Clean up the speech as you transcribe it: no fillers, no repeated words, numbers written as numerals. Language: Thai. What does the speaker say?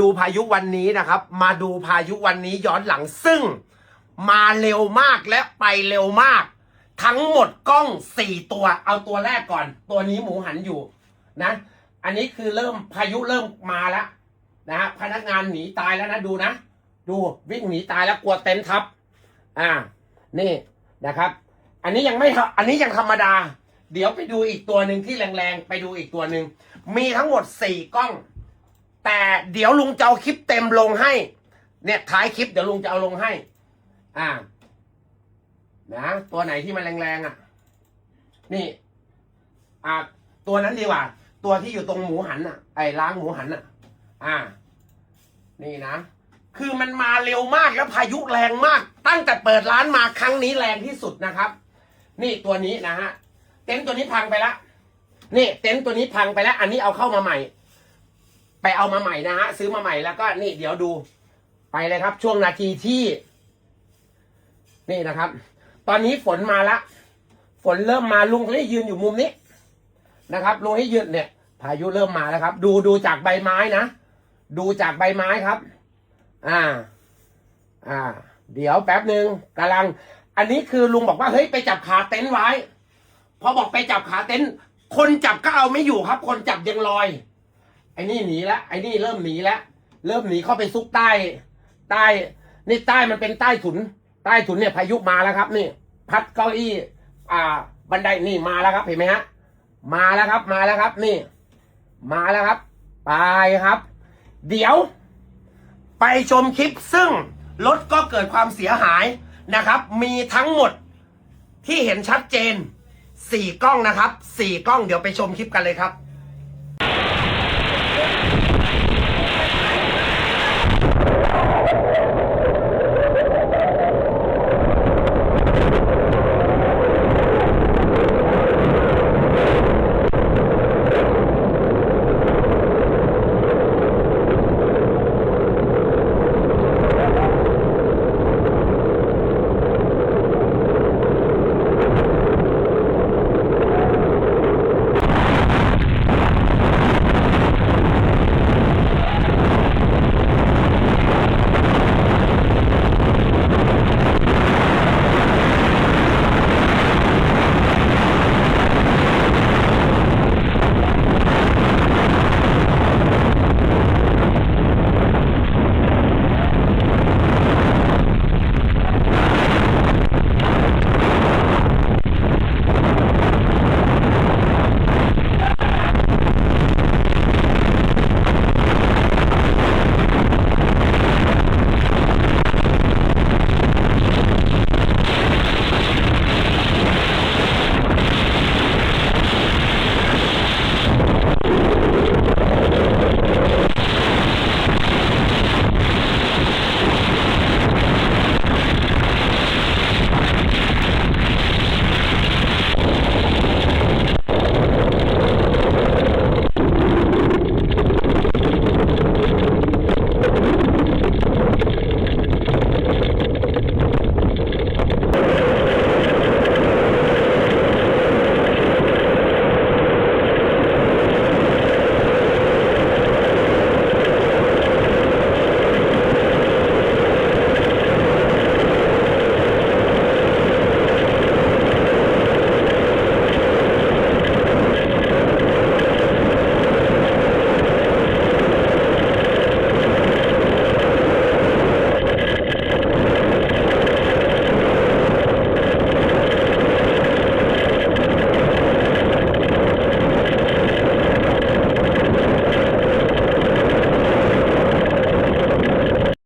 ดูพายุวันนี้นะครับมาดูพายุวันนี้ย้อนหลังซึ่งมาเร็วมากและไปเร็วมากทั้งหมดกล้อง4ตัวเอาตัวแรกก่อนตัวนี้หมูหันอยู่นะอันนี้คือเริ่มพายุเริ่มมาแล้วนะฮะพนักงานหนีตายแล้วนะดูนะดูวิ่งหนีตายแล้วกลัวเต็นท์ทับนี่นะครับอันนี้ยังไม่อันนี้ยังธรรมดาเดี๋ยวไปดูอีกตัวหนึ่งที่แรงๆไปดูอีกตัวหนึ่งมีทั้งหมด4กล้องแต่เดี๋ยวลุงจะเอาคลิปเต็มลงให้เนี่ยท้ายคลิปเดี๋ยวลุงจะเอาลงให้นะตัวไหนที่มันแรงนี่ตัวนั้นดีกว่าตัวที่อยู่ตรงหมูหันไอ้ล้างหมูหันนี่นะคือมันมาเร็วมากแล้วพายุแรงมากตั้งแต่เปิดร้านมาครั้งนี้แรงที่สุดนะครับนี่ตัวนี้นะฮะเต็นท์ตัวนี้พังไปแล้วนี่เต็นท์ตัวนี้พังไปแล้วอันนี้เอาเข้ามาใหม่ไปเอามาใหม่นะฮะซื้อมาใหม่แล้วก็นี่เดี๋ยวดูไปเลยครับช่วงนาทีที่นี่นะครับตอนนี้ฝนมาแล้วฝนเริ่มมาลุงให้ยืนอยู่มุมนี้นะครับลุงให้ยืนเนี่ยพายุเริ่มมาแล้วครับดูจากใบไม้นะดูจากใบไม้ครับเดี๋ยวแป๊บหนึ่งกำลังอันนี้คือลุงบอกว่าเฮ้ยไปจับขาเต็นท์ไว้พอบอกไปจับขาเต็นท์คนจับก็เอาไม่อยู่ครับคนจับยังลอยไอ้นี่หนีแล้วไอ้นี่เริ่มหนีแล้วเริ่มหนีเข้าไปซุกใต้นี่ใต้มันเป็นใต้ถุนเนี่ยพายุมาแล้วครับนี่พัดเก้าอี้บันไดนี่มาแล้วครับเห็นไหมฮะมาแล้วครับนี่มาแล้วครับไปครับ เดี๋ยวไปชมคลิปซึ่งรถก็เกิดความเสียหายนะครับมีทั้งหมดที่เห็นชัดเจน4กล้องนะครับ4กล้องเดี๋ยวไปชมคลิปกันเลยครับ